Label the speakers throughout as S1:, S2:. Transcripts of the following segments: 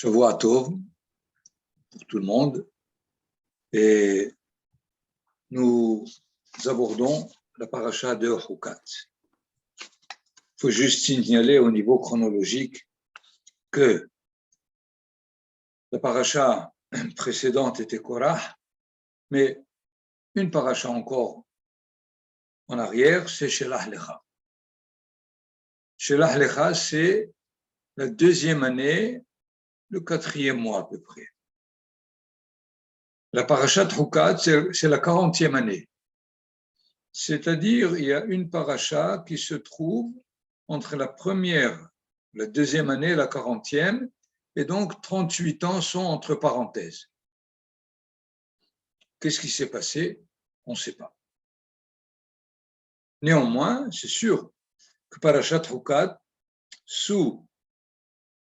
S1: Shavua Tov pour tout le monde et nous abordons la paracha de Hukat. Il faut juste signaler au niveau chronologique que la paracha précédente était Korah, mais une paracha encore en arrière, c'est Shelach Lecha. Shelach Lecha, c'est la deuxième année, le 4e mois à peu près. La paracha de Hukat, c'est la 40e année. C'est-à-dire, il y a une paracha qui se trouve entre la première, la deuxième année et la 40e, et donc 38 ans sont entre parenthèses. Qu'est-ce qui s'est passé? On ne sait pas. Néanmoins, c'est sûr que Parashat Hukat, sous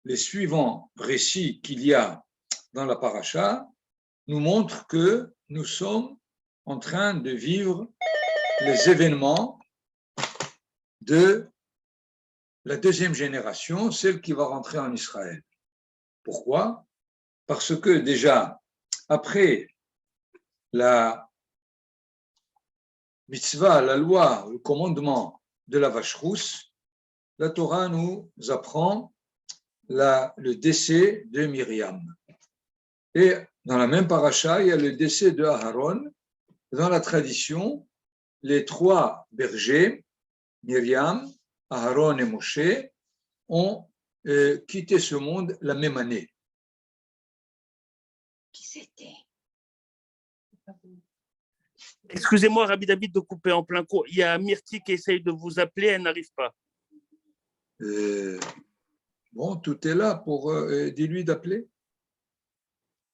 S1: les suivants récits qu'il y a dans la paracha, nous montre que nous sommes en train de vivre les événements de la deuxième génération, celle qui va rentrer en Israël. Pourquoi? Parce que déjà, après la mitzvah, la loi, le commandement de la vache rousse, la Torah nous apprend le décès de Myriam. Et dans la même paracha, il y a le décès de Aharon. Dans la tradition, les trois bergers, Myriam, Aharon et Moshe, ont quitté ce monde la même année.
S2: Qui c'était?
S3: Excusez-moi, Rabbi David, de couper en plein cours. Il y a Myrti qui essaye de vous appeler, elle n'arrive pas.
S1: Bon, tout est là pour dis-lui d'appeler.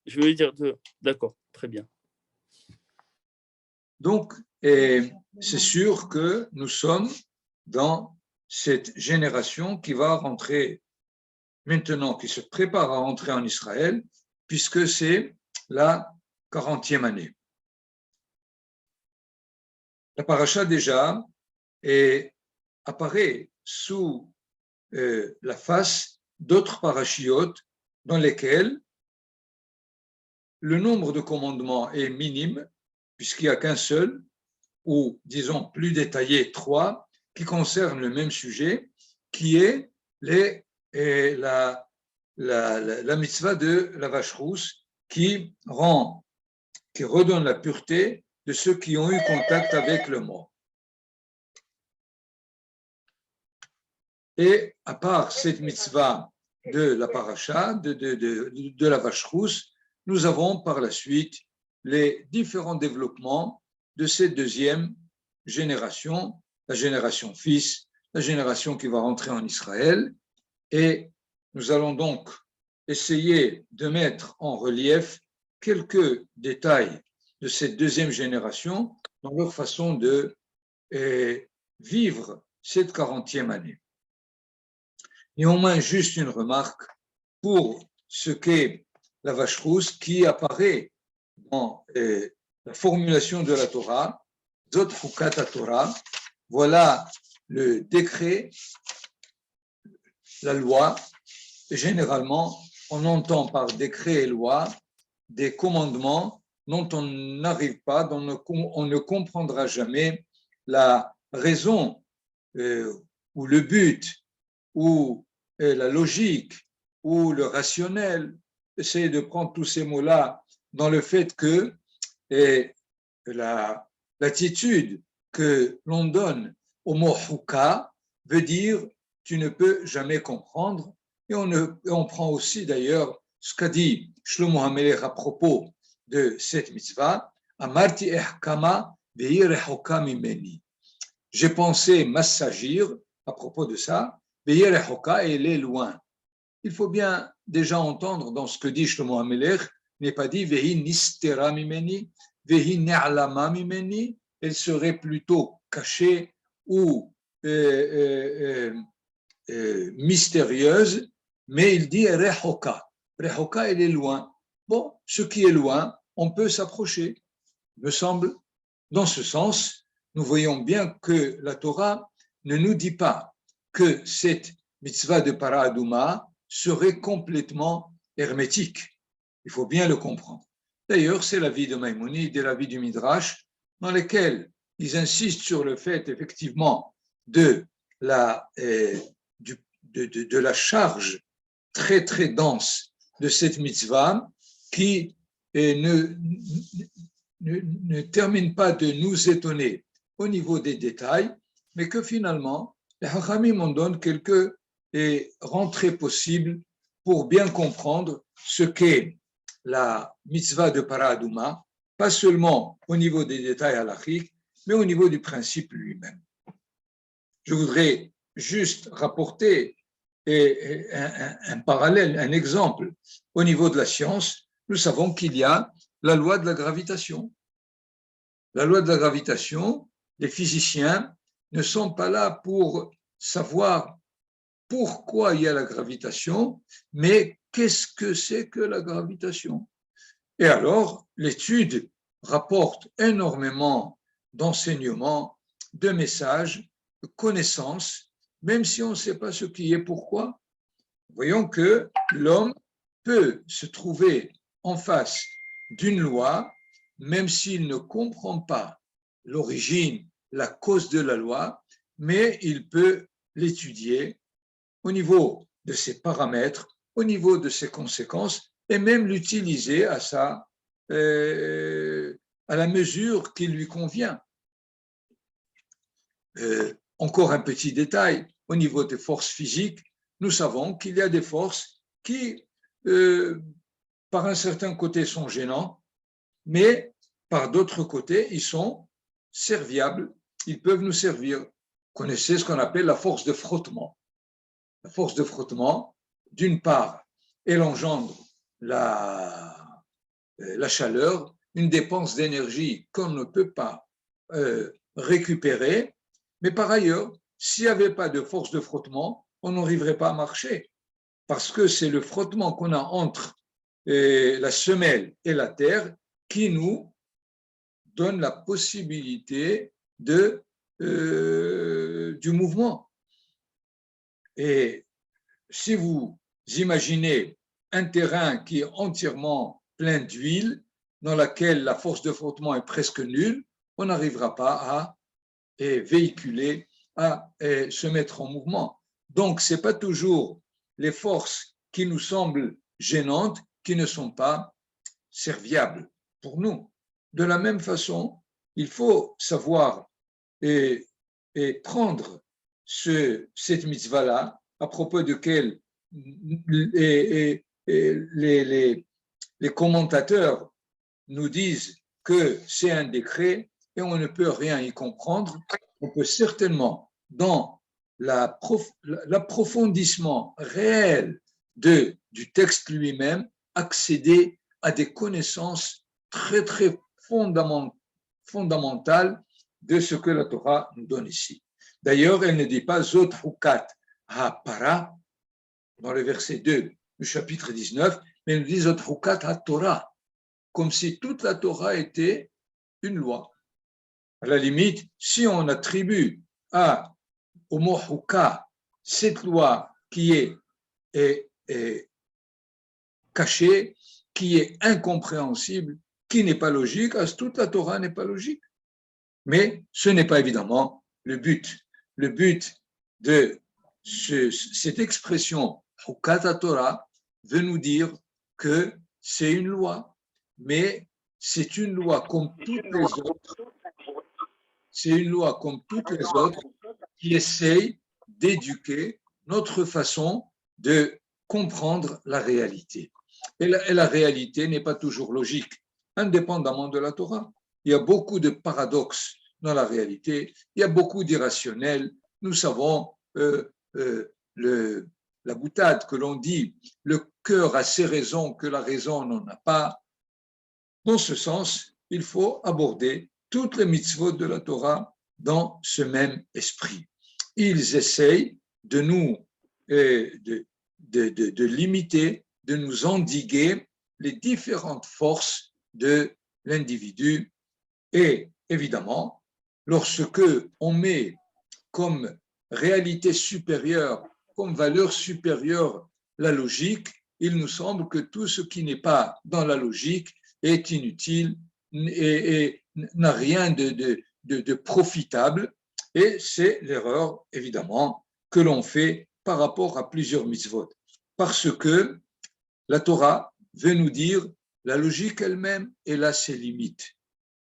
S3: Je vais lui dire d'accord, très bien.
S1: Donc, c'est sûr que nous sommes dans cette génération qui va rentrer maintenant, qui se prépare à rentrer en Israël, puisque c'est la 40e année. La paracha déjà apparaît sous la face d'autres parachiotes dans lesquels le nombre de commandements est minime, puisqu'il n'y a qu'un seul, ou disons plus détaillé, 3, qui concernent le même sujet, qui est la mitzvah de la vache rousse, qui redonne la pureté de ceux qui ont eu contact avec le mort. Et à part cette mitzvah de la paracha, de la vache rousse, nous avons par la suite les différents développements de cette deuxième génération, la génération fils, la génération qui va rentrer en Israël. Et nous allons donc essayer de mettre en relief quelques détails de cette deuxième génération dans leur façon de vivre cette 40e année. Néanmoins, juste une remarque pour ce qu'est la vache rousse qui apparaît dans la formulation de la Torah, Zot Hukat Torah, voilà le décret, la loi. Généralement, on entend par décret et loi des commandements dont on n'arrive pas, dont on ne comprendra jamais la raison ou le but ou la logique ou le rationnel. Essayez de prendre tous ces mots-là dans le fait que l'attitude que l'on donne au mot huka veut dire tu ne peux jamais comprendre. Et on prend aussi d'ailleurs ce qu'a dit Shlomo HaMelech à propos de cette mitzvah, Amarti ehkama ve'hi rechoka mimeni. J'ai pensé m'assagir à propos de ça, ve'hi rechoka, et elle est loin. Il faut bien déjà entendre dans ce que dit Shlomo HaMelech, n'est pas dit ve'hi nistera mimeni, ve'hi ne'alama mimeni, elle serait plutôt cachée ou mystérieuse, mais il dit rechoka. Rechoka, elle est loin. Bon, ce qui est loin, on peut s'approcher, me semble. Dans ce sens, nous voyons bien que la Torah ne nous dit pas que cette mitzvah de Para Aduma serait complètement hermétique. Il faut bien le comprendre. D'ailleurs, c'est l'avis de Maïmonide et l'avis du Midrash, dans lesquels ils insistent sur le fait, effectivement, de la charge très, très dense de cette mitzvah qui ne termine pas de nous étonner au niveau des détails, mais que finalement, les Hachamim en donnent quelques rentrées possibles pour bien comprendre ce qu'est la mitzvah de Paradouma, pas seulement au niveau des détails halachiques, mais au niveau du principe lui-même. Je voudrais juste rapporter un parallèle, un exemple. Au niveau de la science, nous savons qu'il y a la loi de la gravitation. La loi de la gravitation, les physiciens ne sont pas là pour savoir pourquoi il y a la gravitation, mais qu'est-ce que c'est que la gravitation? Et alors, l'étude rapporte énormément d'enseignements, de messages, de connaissances, même si on ne sait pas ce qui est pourquoi. Voyons que l'homme peut se trouver en face d'une loi, même s'il ne comprend pas l'origine, la cause de la loi, mais il peut l'étudier au niveau de ses paramètres, au niveau de ses conséquences, et même l'utiliser à la mesure qui lui convient. Encore un petit détail, au niveau des forces physiques, nous savons qu'il y a des forces qui, par un certain côté, sont gênantes, mais par d'autres côtés, ils sont serviables, ils peuvent nous servir. Vous connaissez ce qu'on appelle la force de frottement. La force de frottement, d'une part, elle engendre la chaleur, une dépense d'énergie qu'on ne peut pas récupérer, mais par ailleurs, s'il n'y avait pas de force de frottement, on n'arriverait pas à marcher, parce que c'est le frottement qu'on a entre la semelle et la terre qui nous donne la possibilité du mouvement. Et si vous imaginez un terrain qui est entièrement plein d'huile, dans laquelle la force de frottement est presque nulle, on n'arrivera pas à véhiculer, à se mettre en mouvement. Donc, ce n'est pas toujours les forces qui nous semblent gênantes qui ne sont pas serviables pour nous. De la même façon, il faut savoir et prendre cette mitzvah-là, à propos duquel les commentateurs nous disent que c'est un décret et on ne peut rien y comprendre. On peut certainement, dans l'approfondissement réel du texte lui-même, accéder à des connaissances très, très fondamentales de ce que la Torah nous donne ici. D'ailleurs, elle ne dit pas Zot Hukat HaPara dans le verset 2 du chapitre 19, mais elle nous dit Zot Hukat HaTorah, comme si toute la Torah était une loi. À la limite, si on attribue au mot Hukat cette loi qui est cachée, qui est incompréhensible, qui n'est pas logique, toute la Torah n'est pas logique. Mais ce n'est pas évidemment le but. Le but de cette expression Hukat Torah veut nous dire que c'est une loi, mais c'est une loi comme toutes les autres. C'est une loi comme toutes les autres qui essaye d'éduquer notre façon de comprendre la réalité. Et la réalité n'est pas toujours logique, indépendamment de la Torah. Il y a beaucoup de paradoxes dans la réalité, il y a beaucoup d'irrationnels. Nous savons la boutade que l'on dit, le cœur a ses raisons que la raison n'en a pas. Dans ce sens, il faut aborder toutes les mitzvot de la Torah dans ce même esprit. Ils essayent de nous de limiter, de nous endiguer les différentes forces de l'individu. Et évidemment, lorsque on met comme réalité supérieure, comme valeur supérieure la logique, il nous semble que tout ce qui n'est pas dans la logique est inutile et n'a rien de profitable. Et c'est l'erreur, évidemment, que l'on fait par rapport à plusieurs mitzvot. Parce que la Torah veut nous dire la logique elle-même, elle a ses limites.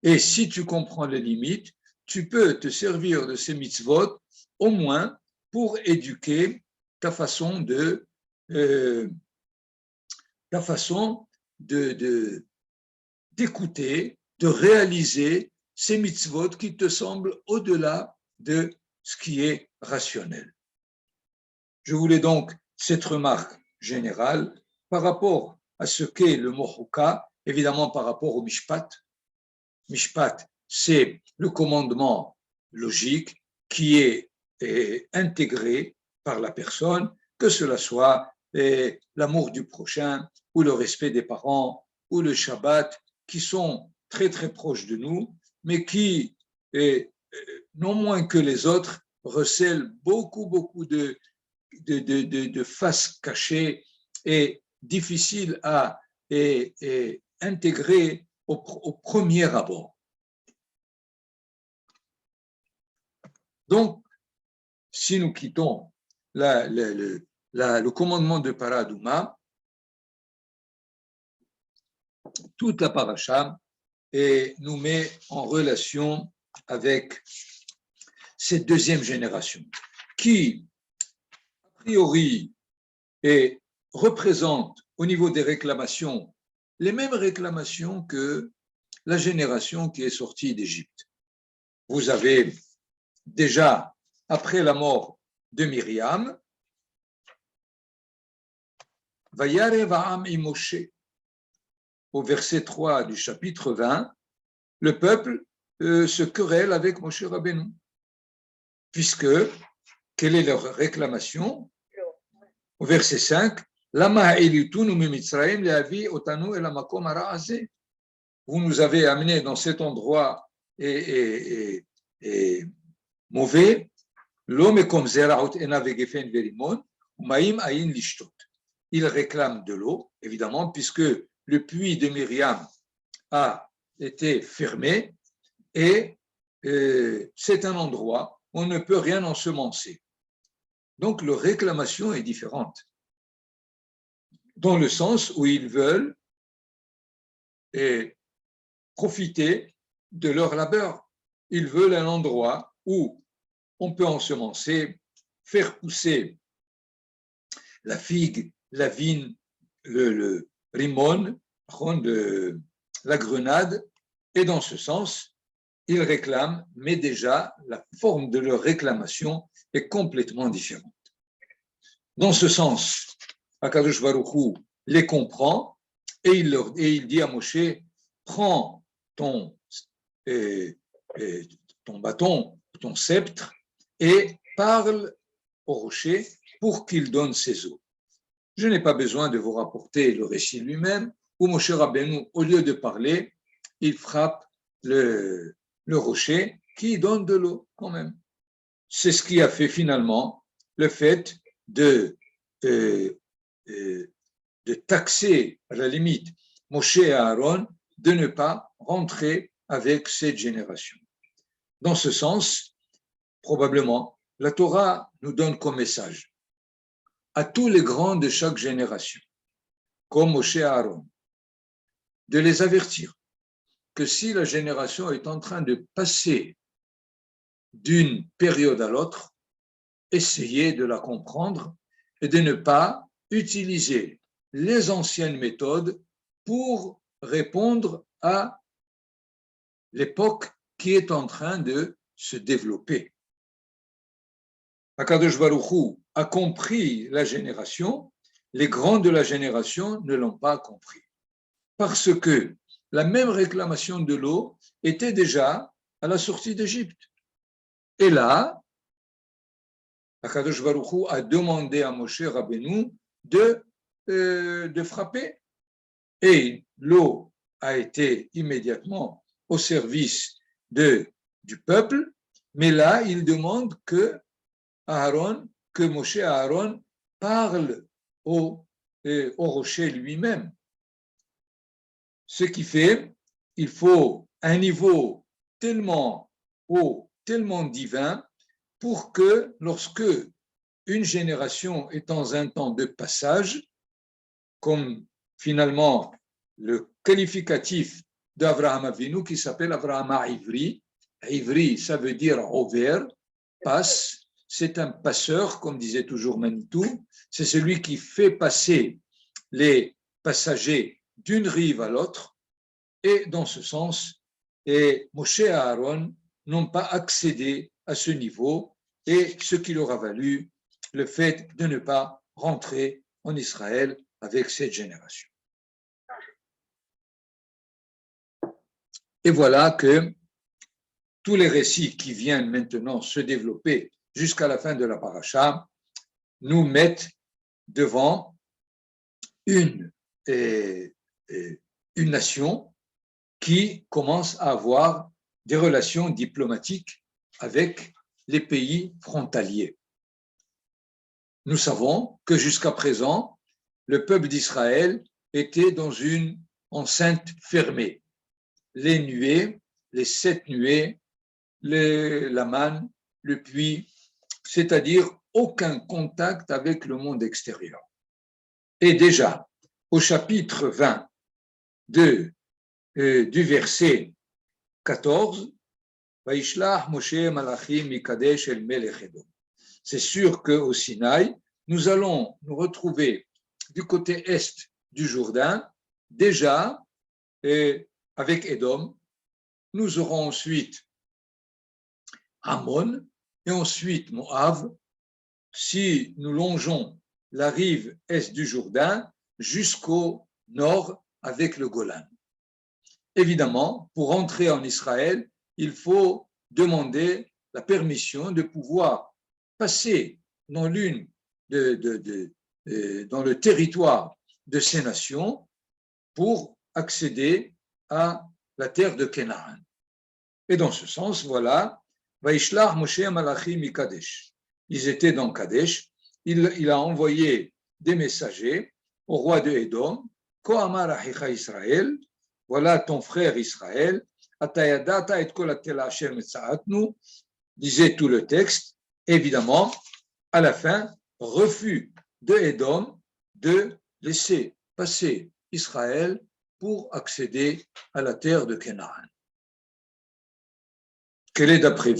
S1: Et si tu comprends les limites, tu peux te servir de ces mitzvot au moins pour éduquer ta façon d'écouter, de réaliser ces mitzvot qui te semblent au-delà de ce qui est rationnel. Je voulais donc cette remarque générale par rapport à ce qu'est le mot Chouka, évidemment par rapport au Mishpat. Mishpat, c'est le commandement logique qui est intégré par la personne, que cela soit l'amour du prochain ou le respect des parents ou le Shabbat, qui sont très très proches de nous, mais qui, non moins que les autres, recèlent beaucoup de faces cachées et difficiles à intégrer au premier abord. Donc, si nous quittons le commandement de Paradouma, toute la paracha nous met en relation avec cette deuxième génération qui, a priori, représente au niveau des réclamations les mêmes réclamations que la génération qui est sortie d'Égypte. Vous avez déjà, après la mort de Myriam, Vayarev ha'am im Moshe, au verset 3 du chapitre 20, le peuple se querelle avec Moshe Rabbeinu, puisque, quelle est leur réclamation? Au verset 5, Lama ha'ilitunu mimitzraim le'avi otanu el hamakom hara hazeh. Vous nous avez amenés dans cet endroit mauvais, l'homme comme zeraut enav vegefen verimon, umaim ayin lishtot. Il réclame de l'eau, évidemment, puisque le puits de Myriam a été fermé et c'est un endroit où on ne peut rien ensemencer. Donc, leur réclamation est différente, dans le sens où ils veulent profiter de leur labeur. Ils veulent un endroit où on peut ensemencer, faire pousser la figue, la vigne, le rimon, la grenade, et dans ce sens, ils réclament, mais déjà la forme de leur réclamation est complètement différente. Dans ce sens, Akadosh Baruch Hu les comprend et il dit à Moshe, prends ton bâton, ton sceptre et parle au rocher pour qu'il donne ses eaux. Je n'ai pas besoin de vous rapporter le récit lui-même où Moshe Rabbeinu, au lieu de parler, il frappe le rocher qui donne de l'eau quand même. C'est ce qui a fait finalement le fait de taxer à la limite Moshe et Aaron de ne pas rentrer avec cette génération. Dans ce sens, probablement, la Torah nous donne comme message à tous les grands de chaque génération, comme Moshe et Aaron, de les avertir que si la génération est en train de passer d'une période à l'autre, essayez de la comprendre et de ne pas utiliser les anciennes méthodes pour répondre à l'époque qui est en train de se développer. Akadosh Baruch Hu a compris la génération, les grands de la génération ne l'ont pas compris. Parce que la même réclamation de l'eau était déjà à la sortie d'Égypte. Et là, Akadosh Baruch Hu a demandé à Moshe Rabbeinu de frapper. Et l'eau a été immédiatement au service du peuple, mais là, il demande que Moshe et Aaron parlent au au rocher lui-même. Ce qui fait, il faut un niveau tellement haut, tellement divin, pour que lorsque une génération est dans un temps de passage, comme finalement le qualificatif d'Abraham Avinu qui s'appelle Abraham Ivri. Ivri, ça veut dire over, passe. C'est un passeur, comme disait toujours Manitou. C'est celui qui fait passer les passagers d'une rive à l'autre. Et dans ce sens, et Moshe et Aaron n'ont pas accédé à ce niveau, et ce qui leur a valu le fait de ne pas rentrer en Israël avec cette génération. Et voilà que tous les récits qui viennent maintenant se développer jusqu'à la fin de la paracha nous mettent devant une nation qui commence à avoir des relations diplomatiques avec les pays frontaliers. Nous savons que jusqu'à présent, le peuple d'Israël était dans une enceinte fermée. Les nuées, les 7 nuées, la manne, le puits, c'est-à-dire aucun contact avec le monde extérieur. Et déjà, au chapitre 20 du verset 14, Vaishlach Moshe Malachim Mikadesh El Melech Edom. C'est sûr qu'au Sinaï, nous allons nous retrouver du côté est du Jourdain, déjà avec Édom. Nous aurons ensuite Ammon et ensuite Moab, si nous longeons la rive est du Jourdain jusqu'au nord avec le Golan. Évidemment, pour entrer en Israël, il faut demander la permission de pouvoir passer dans dans le territoire de ces nations pour accéder à la terre de Canaan. Et dans ce sens, voilà, Vaishlach Moshe Malachim Mikadesh. Ils étaient dans Kadesh. Il a envoyé des messagers au roi de Édom. Ko amar achicha Israël, voilà ton frère Israël. Atayadata et kol atela asher metzaatnu. Lisez tout le texte. Évidemment, à la fin, refus de Édom de laisser passer Israël pour accéder à la terre de Canaan. Quelle est, d'après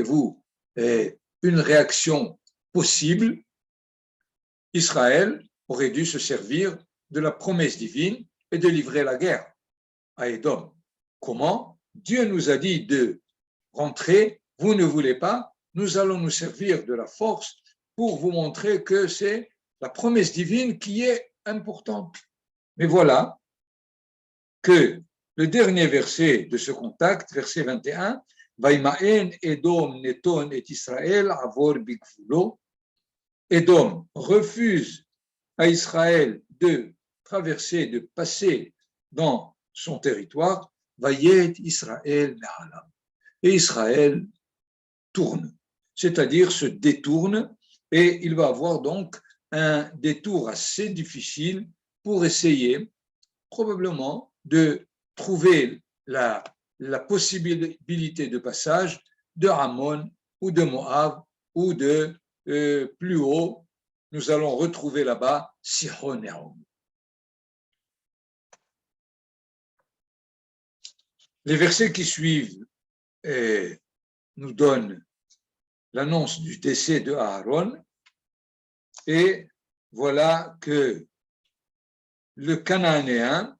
S1: vous, une réaction possible? Israël aurait dû se servir de la promesse divine et de livrer la guerre à Édom. Comment? Dieu nous a dit de rentrer, vous ne voulez pas, nous allons nous servir de la force pour vous montrer que c'est la promesse divine qui est importante. Mais voilà que le dernier verset de ce contact, verset 21, Vaïmaen Edom neton et Israël avor bigvulo. Edom refuse à Israël de traverser, de passer dans son territoire. Vayet Israël me'alam. Et Israël tourne, c'est-à-dire se détourne, et il va avoir donc un détour assez difficile pour essayer probablement de trouver la possibilité de passage de Ammon ou de Moab ou de plus haut, nous allons retrouver là-bas Sihon et Og. Les versets qui suivent nous donnent l'annonce du décès de Aaron, et voilà que le Cananéen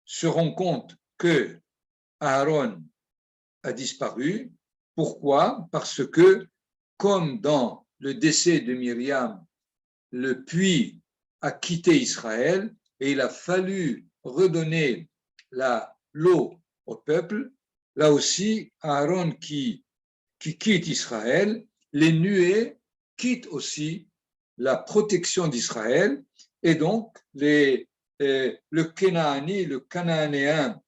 S1: se rend compte que Aaron a disparu. Pourquoi? Parce que, comme dans le décès de Myriam, le puits a quitté Israël et il a fallu redonner l'eau au peuple, là aussi, Aaron qui quitte Israël, les nuées quittent aussi la protection d'Israël, et donc le Cananéen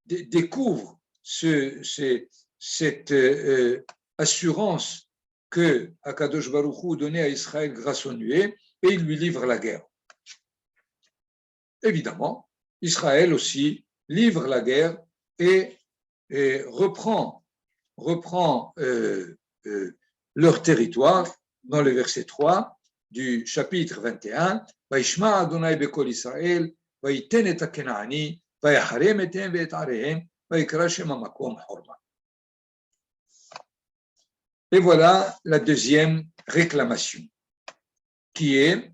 S1: découvre cette assurance que Akadosh Baruch Hu donnait à Israël grâce aux nuées et il lui livre la guerre. Évidemment, Israël aussi livre la guerre et reprend leur territoire dans le verset 3 du chapitre 21. Vaishma Adonai bekol Israël, vaïten et Kenaani, vaïcharem etem ve'et arehem, vaïkra shem hamakom horma. Et voilà la deuxième réclamation, qui est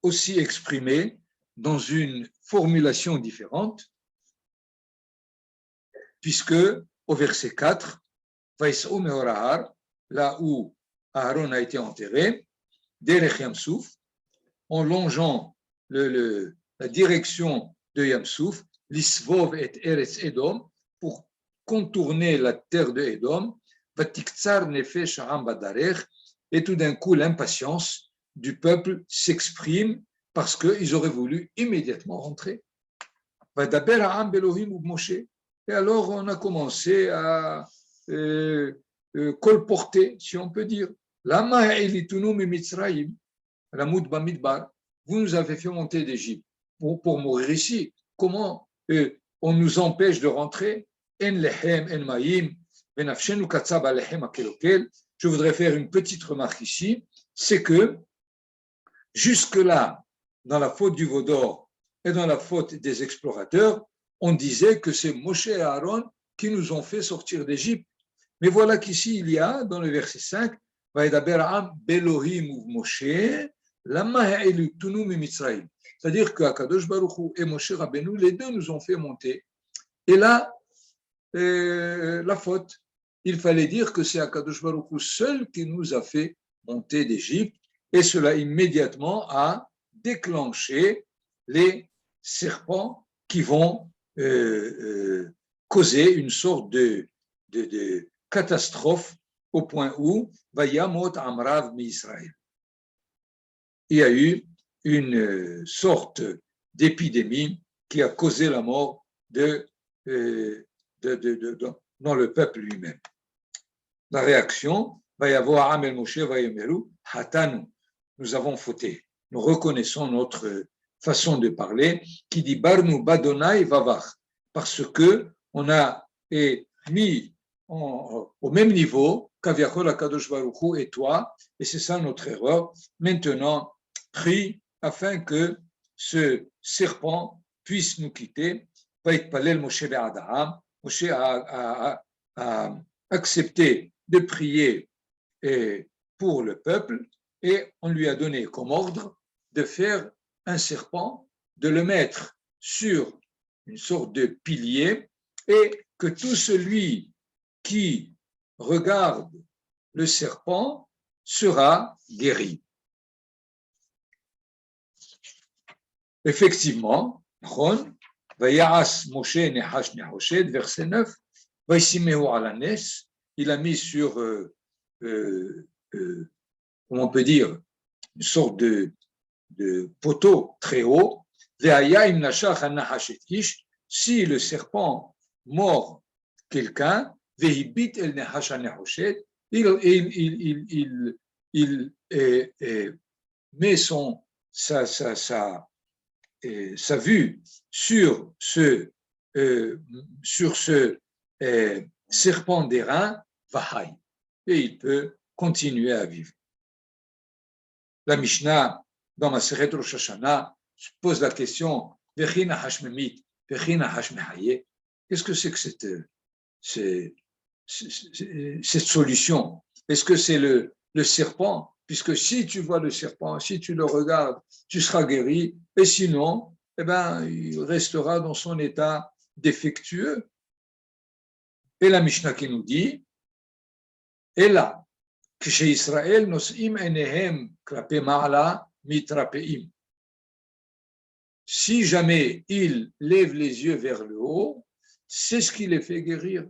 S1: aussi exprimée dans une formulation différente, puisque au verset 4, Vaïs'ou me'orahar, là où Aaron a été enterré, derech Yamsouf, en longeant la direction de Yamsouf, l'Isvov et Eretz Edom, pour contourner la terre de Edom, Vatiktsar nefesh ha'am badarech, et tout d'un coup l'impatience du peuple s'exprime parce qu'ils auraient voulu immédiatement rentrer. Vadaber ha'am belohim ou Moshe. Et alors on a commencé à colporter, si on peut dire. Lama ha'ilitunu mimitzraim, Ramoud Bamidbar, vous nous avez fait monter d'Égypte pour mourir ici. Comment on nous empêche de rentrer? En lehem, en maïm, benafshenu katzab alehem akelokel. Je voudrais faire une petite remarque ici, c'est que jusque-là, dans la faute du veau d'or et dans la faute des explorateurs, on disait que c'est Moshe et Aaron qui nous ont fait sortir d'Égypte. Mais voilà qu'ici, il y a, dans le verset 5, Vaïdaber Am Belohim ou Moshe, c'est-à-dire qu'Akadosh Baruch Hu et Moshe Rabbeinu, les deux nous ont fait monter. Et là, la faute, il fallait dire que c'est Akadosh Baruch Hu seul qui nous a fait monter d'Égypte, et cela immédiatement a déclenché les serpents qui vont causer une sorte de catastrophe au point où Vayamot Amrav mi Israël. Il y a eu une sorte d'épidémie qui a causé la mort dans le peuple lui-même. La réaction va y avoir Amel Moshe va yemeru hatanu. Nous avons fauté. Nous reconnaissons notre façon de parler qui dit Barnu Badonai Vavach, parce que on a mis au même niveau qu'Aviachol Akadosh Baruch Hu et toi, et c'est ça notre erreur. Maintenant, prie afin que ce serpent puisse nous quitter. Moshe a accepté de prier pour le peuple et on lui a donné comme ordre de faire un serpent, de le mettre sur une sorte de pilier et que tout celui qui regarde le serpent sera guéri. Effectivement, Vayas Moshe Nehash Nehoshed, verset 9, Vaisimehu Alanes, il a mis sur, comment on peut dire, une sorte de poteau très haut, si le serpent mord quelqu'un, il met sa vue sur ce serpent d'airain, et il peut continuer à vivre. La Mishnah, dans ma Masechet Rosh Hashanah, pose la question qu'est-ce que c'est que cette solution? Est-ce que c'est le serpent? Puisque si tu vois le serpent, si tu le regardes, tu seras guéri, et sinon, il restera dans son état défectueux. Et la Mishnah qui nous dit, et là, כשישראל נושאים עיניהם כלפי מעלה, מתרפאים. Si jamais ils lèvent les yeux vers le haut, c'est ce qui les fait guérir.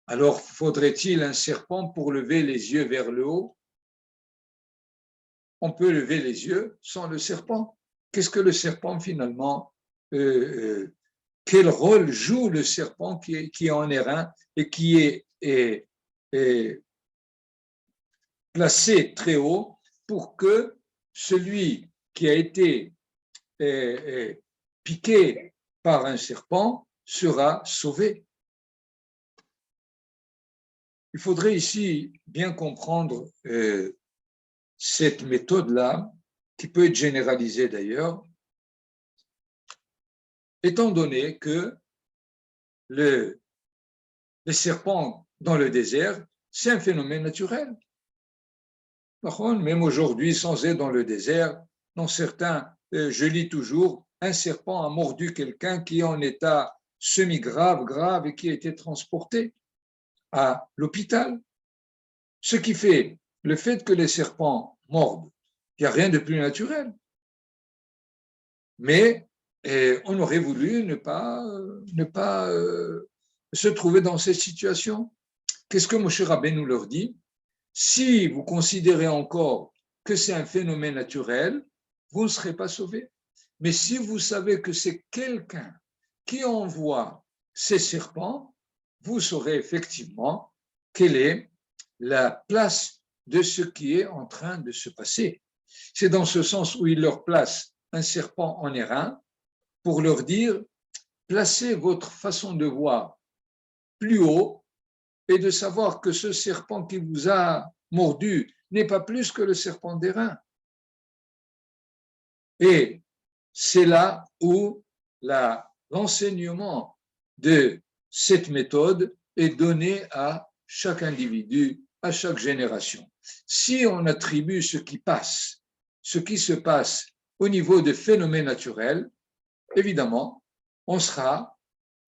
S1: Alors, faudrait-il un serpent pour lever les yeux vers le haut? On peut lever les yeux sans le serpent. Qu'est-ce que le serpent finalement quel rôle joue le serpent qui est en airain et qui est placé très haut pour que celui qui a été piqué par un serpent sera sauvé. Il faudrait ici bien comprendre cette méthode-là, qui peut être généralisée d'ailleurs, étant donné que les serpents dans le désert, c'est un phénomène naturel. Même aujourd'hui, sans être dans le désert, dans certains, je lis toujours, un serpent a mordu quelqu'un qui est en état semi-grave, grave, et qui a été transporté à l'hôpital. Ce qui fait le fait que les serpents mordent, il n'y a rien de plus naturel. Mais on aurait voulu ne pas se trouver dans cette situation. Qu'est-ce que Moshe Rabbeinu leur dit? Si vous considérez encore que c'est un phénomène naturel, vous ne serez pas sauvés. Mais si vous savez que c'est quelqu'un qui envoie ces serpents, vous saurez effectivement quelle est la place de ce qui est en train de se passer. C'est dans ce sens où il leur place un serpent en airain pour leur dire, placez votre façon de voir plus haut et de savoir que ce serpent qui vous a mordu n'est pas plus que le serpent d'airain. Et c'est là où l'enseignement de cette méthode est donné à chaque individu, à chaque génération. Si on attribue ce qui se passe au niveau de phénomènes naturels, évidemment, on sera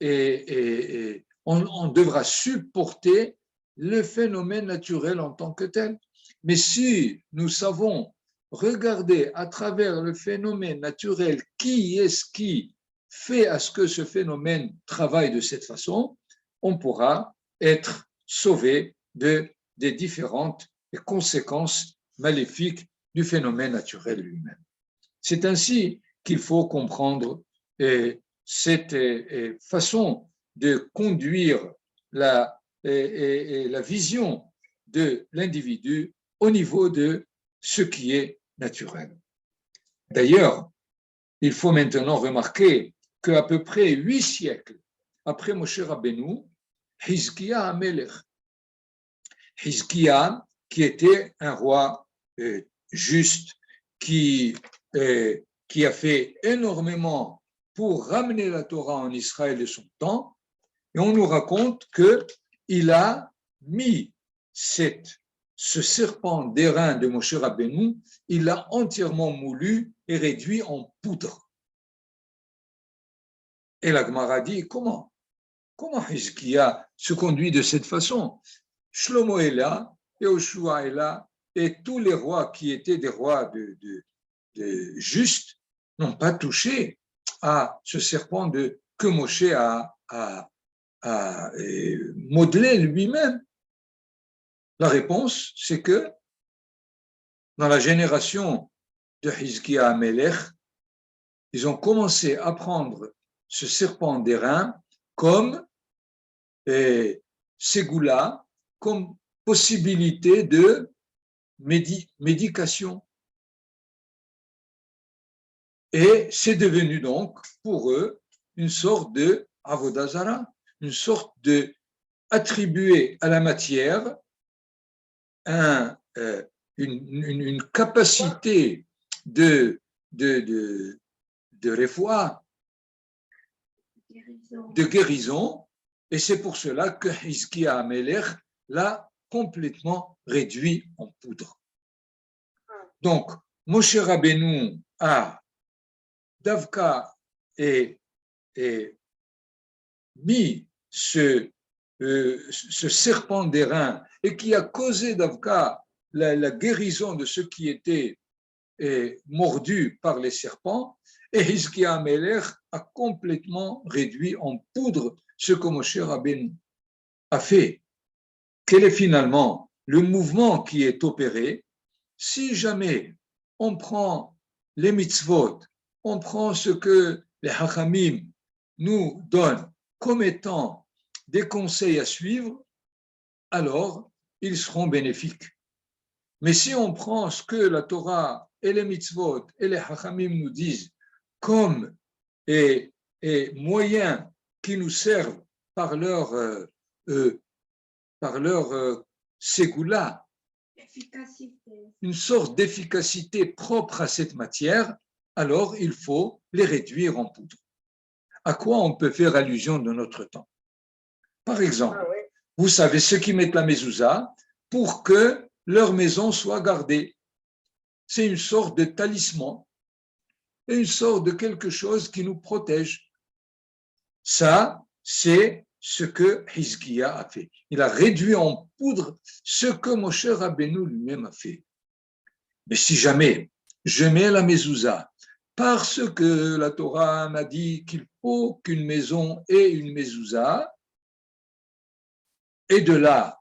S1: et on devra supporter le phénomène naturel en tant que tel. Mais si nous savons regarder à travers le phénomène naturel qui est-ce qui fait à ce que ce phénomène travaille de cette façon, on pourra être sauvé des différentes conséquences maléfiques du phénomène naturel lui-même. C'est ainsi qu'il faut comprendre cette façon de conduire la vision de l'individu au niveau de ce qui est naturel. D'ailleurs, il faut maintenant remarquer qu'à peu près 8 siècles après Moshe Rabbeinu, Hizkiya Amelech, Hizkiya, qui était un roi juste, qui a fait énormément pour ramener la Torah en Israël de son temps, et on nous raconte qu'il a mis ce serpent d'airain de Moshe Rabbeinu, il l'a entièrement moulu et réduit en poudre. Et la Gemara dit, comment Hizkiya se conduit de cette façon? Shlomo est là, Yehoshua est là, et tous les rois qui étaient des rois de justes n'ont pas touché à ce serpent que Moshe a modelé lui-même. La réponse, c'est que dans la génération de Hizkiya Amelech, ils ont commencé à prendre ce serpent d'airain comme ségoula, comme possibilité de médication. Et c'est devenu donc pour eux une sorte de avodah zara, une sorte de attribuer à la matière une capacité de réfoua, de guérison, et c'est pour cela que Hizkiya Amelech l'a complètement réduit en poudre. Donc, Moshe Rabbeinu a Davka et mis ce serpent d'airain et qui a causé Davka la guérison de ceux qui étaient mordus par les serpents, et Hizkiya Amelech a complètement réduit en poudre ce que Moshe Rabbeinu a fait. Quel est finalement le mouvement qui est opéré? Si jamais on prend les mitzvot, on prend ce que les hachamim nous donnent comme étant des conseils à suivre, alors ils seront bénéfiques. Mais si on prend ce que la Torah et les mitzvot et les hachamim nous disent comme et moyens qui nous servent par leur, ségoula, une sorte d'efficacité propre à cette matière, alors il faut les réduire en poudre. À quoi on peut faire allusion de notre temps? Par exemple, vous savez ceux qui mettent la mezouza pour que leur maison soit gardée. C'est une sorte de talisman et une sorte de quelque chose qui nous protège. Ça, c'est ce que Hizkiya a fait. Il a réduit en poudre ce que Moshe Rabbeinu lui-même a fait. Mais si jamais je mets la mezouza parce que la Torah m'a dit qu'il faut qu'une maison ait une mezouza, et de là,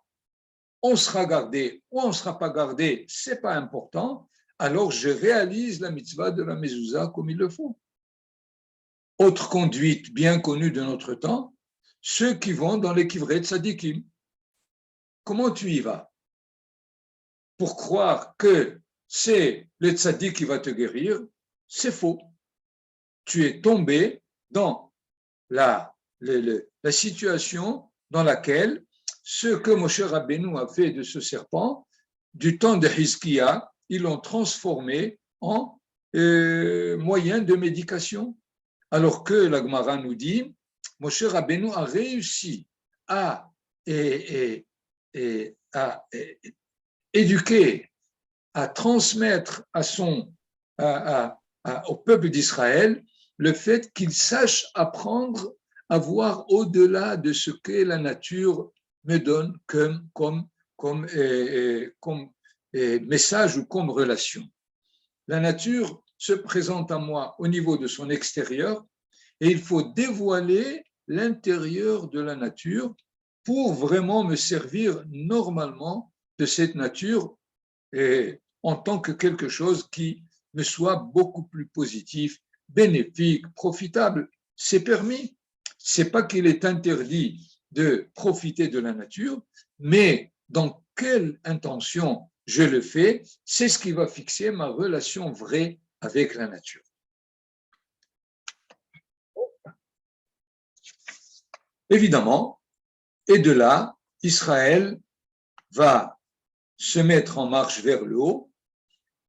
S1: on sera gardé ou on ne sera pas gardé, ce n'est pas important, alors je réalise la mitzvah de la mezouza comme il le faut. Autre conduite bien connue de notre temps, ceux qui vont dans les kivrei tzadikim. Comment tu y vas? Pour croire que c'est le tzadik qui va te guérir, c'est faux. Tu es tombé dans la situation dans laquelle ce que Moshe Rabbeinu a fait de ce serpent, du temps de Hizkiya, ils l'ont transformé en moyen de médication. Alors que la Gemara nous dit, Moshe Rabbeinu a réussi à éduquer, à transmettre au peuple d'Israël le fait qu'il sache apprendre à voir au-delà de ce que la nature me donne comme message ou comme relation. La nature se présente à moi au niveau de son extérieur et il faut dévoiler l'intérieur de la nature pour vraiment me servir normalement de cette nature en tant que quelque chose qui me soit beaucoup plus positif, bénéfique, profitable. C'est permis. C'est pas qu'il est interdit de profiter de la nature, mais dans quelle intention je le fais, c'est ce qui va fixer ma relation vraie avec la nature. Évidemment, et de là, Israël va se mettre en marche vers le haut.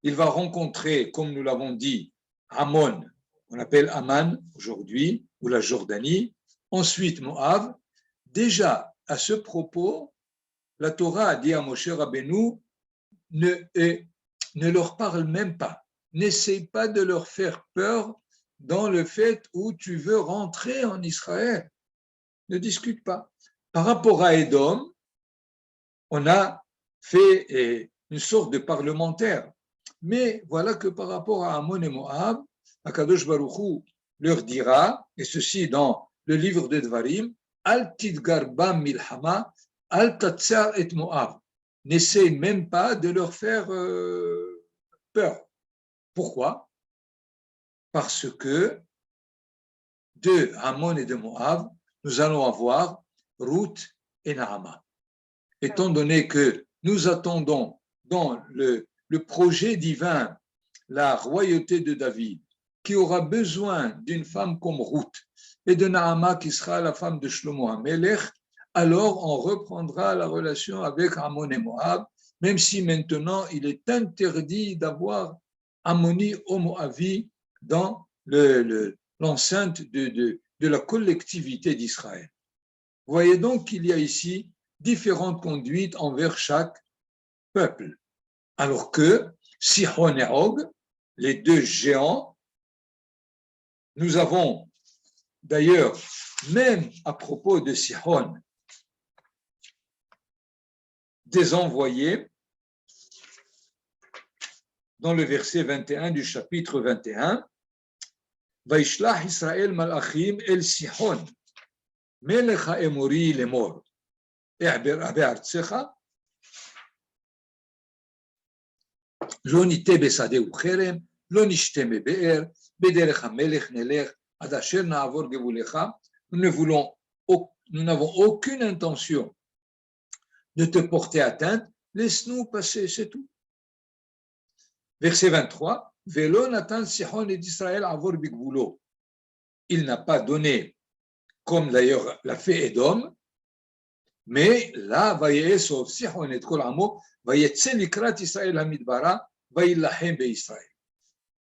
S1: Il va rencontrer, comme nous l'avons dit, Ammon, on appelle Amman aujourd'hui, ou la Jordanie, ensuite Moab. Déjà, à ce propos, la Torah a dit à Moshe Rabbeinu, ne leur parle même pas, n'essaye pas de leur faire peur dans le fait où tu veux rentrer en Israël. Ne discute pas. Par rapport à Édom, on a fait une sorte de parlementaire. Mais voilà que par rapport à Ammon et Moab, Akadosh Baruch Hu leur dira, et ceci dans le livre de Dvarim, Al tidgar bam milhama, al tatsar et Moab. N'essaie même pas de leur faire peur. Pourquoi? Parce que de Ammon et de Moab, nous allons avoir Ruth et Naama. Étant donné que nous attendons dans le projet divin la royauté de David, qui aura besoin d'une femme comme Ruth et de Naama qui sera la femme de Shlomo HaMelech, alors on reprendra la relation avec Ammon et Moab, même si maintenant il est interdit d'avoir Ammoni ou Moavi dans l'enceinte de la collectivité d'Israël. Vous voyez donc qu'il y a ici différentes conduites envers chaque peuple. Alors que Sihon et Og, les deux géants, nous avons d'ailleurs, même à propos de Sihon, des envoyés dans le verset 21 du chapitre 21, Vaishlach Israël malachim el Sihon, melech ha'emori lemor, be'artsecha, לא ניטה בשדה וחרם, לא נשתה מבאר, בדרך המלך נלך, עד אשר נעבור גבולך. Nous n'avons aucune intention de te porter atteinte, laisse-nous passer, c'est tout. Verset 23, Velo Natan Sihon et d'Israël avor bigvulo. Il n'a pas donné, comme d'ailleurs l'a fait Édom, mais là, Vayesov Sihon et Kol Amo, Vayetse Likrat Israël Hamidbara, Vayilahem Be Israël.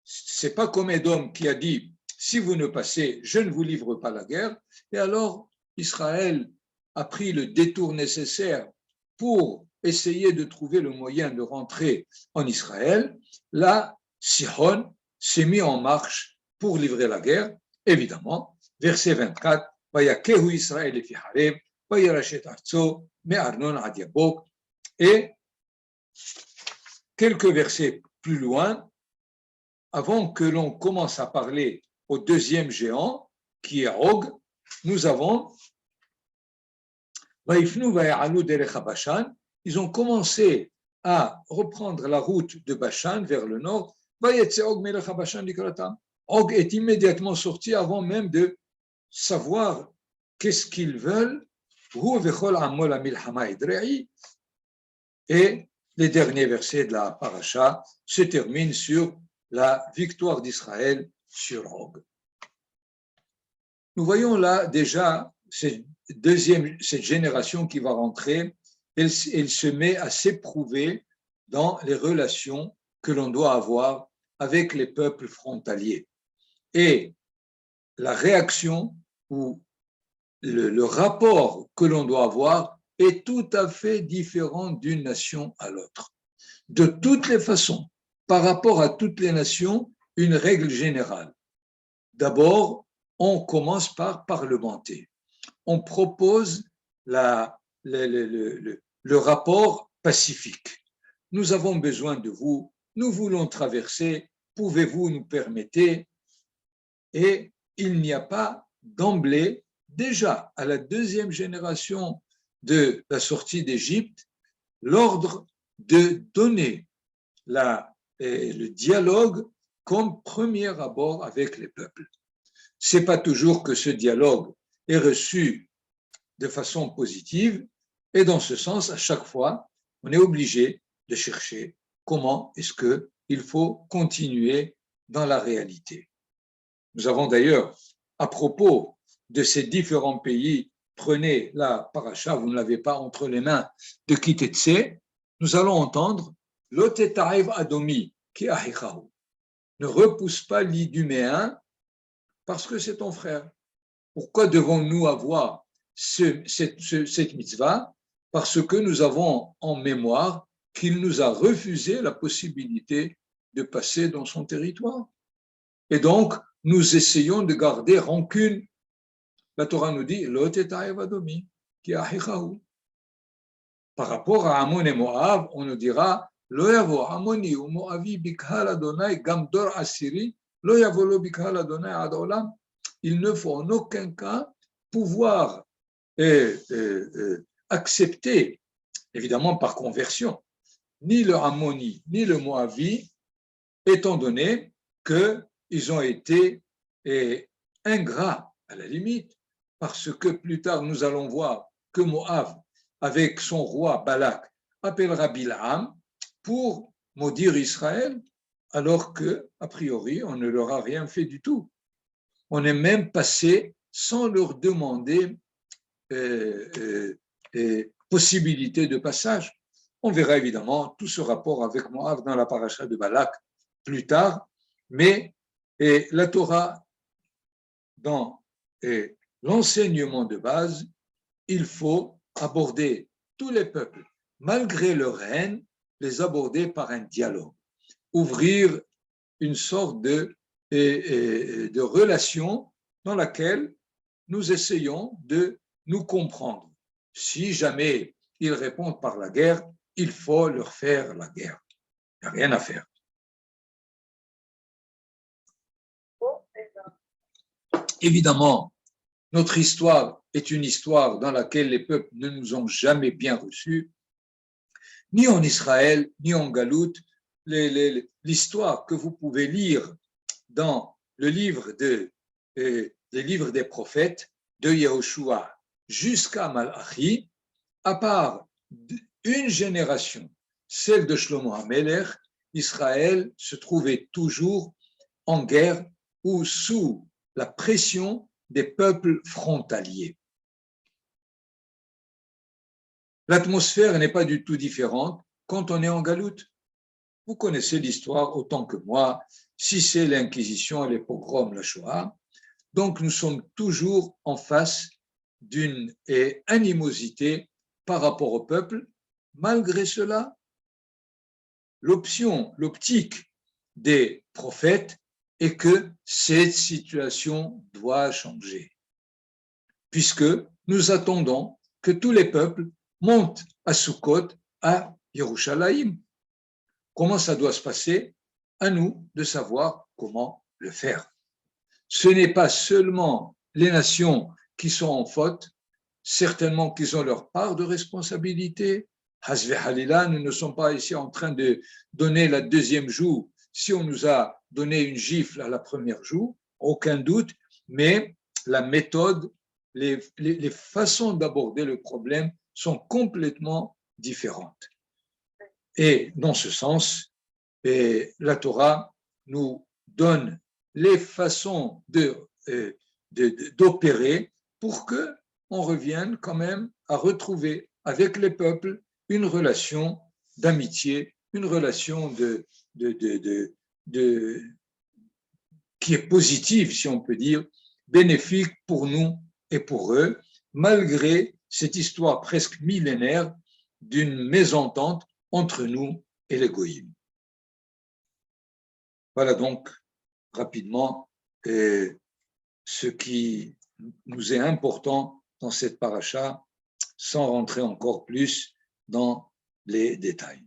S1: C'est pas comme Édom qui a dit, si vous ne passez, je ne vous livre pas la guerre. Et alors, Israël a pris le détour nécessaire pour essayer de trouver le moyen de rentrer en Israël. Là, Sihon s'est mis en marche pour livrer la guerre. Évidemment, verset 24, Vayakehu Israël et Fihareb, Vayarachet Arzo, Me Arnon ad Yabok. Et quelques versets plus loin, avant que l'on commence à parler au deuxième géant, qui est Og, nous avons ils ont commencé à reprendre la route de Bashan vers le nord. Og est immédiatement sorti avant même de savoir qu'est-ce qu'ils veulent. Et les derniers versets de la paracha se terminent sur la victoire d'Israël sur Og. Nous voyons là déjà cette génération qui va rentrer, elle se met à s'éprouver dans les relations que l'on doit avoir avec les peuples frontaliers. Et la réaction ou le rapport que l'on doit avoir est tout à fait différent d'une nation à l'autre. De toutes les façons, par rapport à toutes les nations, une règle générale. D'abord, on commence par parlementer. On propose le rapport pacifique. Nous avons besoin de vous, nous voulons traverser, pouvez-vous nous permettre? Et il n'y a pas d'emblée, déjà à la deuxième génération de la sortie d'Égypte, l'ordre de donner le dialogue comme premier abord avec les peuples. Ce n'est pas toujours que ce dialogue est reçu de façon positive, et dans ce sens, à chaque fois, on est obligé de chercher comment est-ce qu'il faut continuer dans la réalité. Nous avons d'ailleurs, à propos de ces différents pays, prenez la paracha, vous ne l'avez pas entre les mains, de Kitetse, nous allons entendre Lotetaïv Adomi, qui ahichahu. Ne repousse pas l'Iduméen parce que c'est ton frère. Pourquoi devons-nous avoir cette mitzvah? Parce que nous avons en mémoire qu'il nous a refusé la possibilité de passer dans son territoire. Et donc, nous essayons de garder rancune. La Torah nous dit, Lo teta'ev adomi, ki ahichahu. Par rapport à Ammon et Moab, on nous dira, Lo yavo Ammoni ou Moavi bikhal Adonai gam dor asiri, Lo yavo lo bikhal Adonai ad olam. Il ne faut en aucun cas pouvoir accepter, évidemment par conversion, ni le Ammoni ni le Moavi, étant donné qu'ils ont été ingrats à la limite, parce que plus tard nous allons voir que Moab, avec son roi Balak, appellera Bilham pour maudire Israël, alors que, a priori, on ne leur a rien fait du tout. On est même passé sans leur demander possibilité de passage. On verra évidemment tout ce rapport avec Moab dans la paracha de Balak plus tard, mais la Torah, dans l'enseignement de base, il faut aborder tous les peuples, malgré leur haine, les aborder par un dialogue, ouvrir une sorte de relation dans laquelle nous essayons de nous comprendre. Si jamais ils répondent par la guerre, il faut leur faire la guerre. Il n'y a rien à faire. Évidemment, notre histoire est une histoire dans laquelle les peuples ne nous ont jamais bien reçus, ni en Israël, ni en Galoute. L'histoire que vous pouvez lire dans le livre les livres des prophètes de Yahushua jusqu'à Malachi, à part une génération, celle de Shlomo HaMelech, Israël se trouvait toujours en guerre ou sous la pression des peuples frontaliers. L'atmosphère n'est pas du tout différente quand on est en galoute. Vous connaissez l'histoire autant que moi, si c'est l'Inquisition, les pogroms, la Shoah. Donc nous sommes toujours en face d'une animosité par rapport au peuple. Malgré cela, l'optique des prophètes est que cette situation doit changer, puisque nous attendons que tous les peuples montent à Sukkot, à Yerushalayim. Comment ça doit se passer? À nous de savoir comment le faire. Ce n'est pas seulement les nations qui sont en faute, certainement qu'ils ont leur part de responsabilité. Hasve Halila, nous ne sommes pas ici en train de donner la deuxième joue si on nous a donné une gifle à la première joue, aucun doute, mais la méthode, les façons d'aborder le problème sont complètement différentes. Et dans ce sens, la Torah nous donne les façons d'opérer pour qu'on revienne quand même à retrouver avec les peuples une relation d'amitié, une relation qui est positive, si on peut dire, bénéfique pour nous et pour eux, malgré cette histoire presque millénaire d'une mésentente entre nous et les goïms. Voilà donc rapidement ce qui nous est important dans cette paracha, sans rentrer encore plus dans les détails.